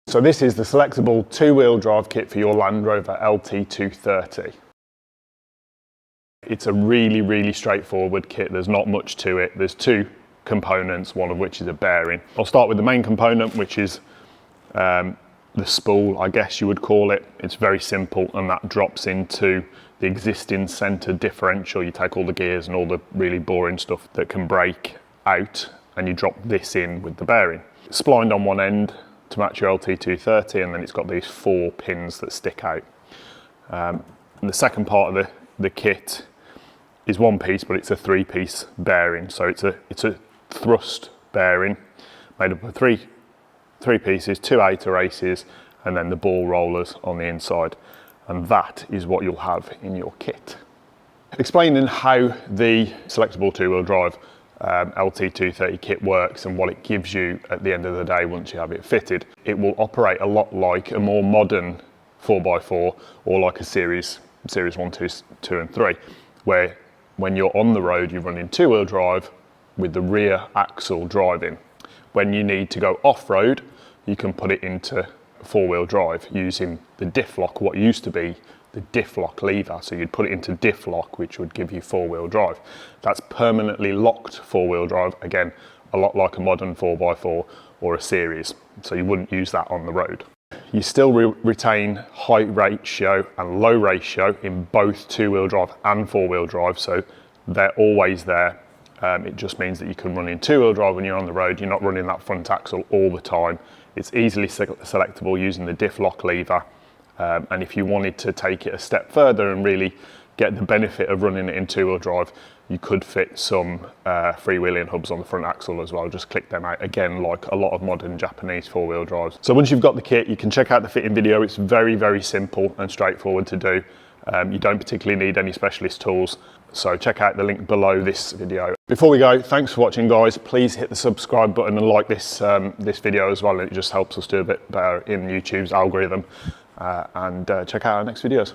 So this is the Selectable two-wheel drive kit for your Land Rover LT230. It's a really straightforward kit. There's not much to it. There's two components, one of which is a bearing. I'll start with the main component, which is the spool, I guess you would call it. It's very simple, and that drops into the existing center differential. You take all the gears and all the really boring stuff that can break out, and you drop this in with the bearing. It's splined on one end to match your LT230, and then it's got these 4 pins that stick out. And the second part of the kit is one piece, but it's a 3-piece bearing. So it's a thrust bearing made up of three pieces, 2 outer aces, and then the ball rollers on the inside. And that is what you'll have in your kit. Explaining how the Selectable two-wheel drive LT230 kit works and what it gives you at the end of the day once you have it fitted. It will operate a lot like a more modern 4x4 or like a series 1, 2 and 3, where when you're on the road you run in two-wheel drive with the rear axle driving. When you need to go off-road, you can put it into 4-wheel drive using the diff lock, what used to be the diff lock lever. So you'd put it into diff lock, which would give you 4-wheel drive. That's permanently locked 4-wheel drive, again, a lot like a modern 4x4 or a series. So you wouldn't use that on the road. You still retain high ratio and low ratio in both 2-wheel drive and 4-wheel drive, so they're always there. It just means that you can run in 2-wheel drive when you're on the road. You're not running that front axle all the time. It's easily selectable using the diff lock lever. And if you wanted to take it a step further and really get the benefit of running it in 2-wheel drive, you could fit some freewheeling hubs on the front axle as well. Just click them out, again, like a lot of modern Japanese 4-wheel drives. So once you've got the kit, you can check out the fitting video. It's very simple and straightforward to do. You don't particularly need any specialist tools. So check out the link below this video. Before we go, thanks for watching, guys. Please hit the subscribe button and like this video as well. It just helps us do a bit better in YouTube's algorithm. And check out our next videos.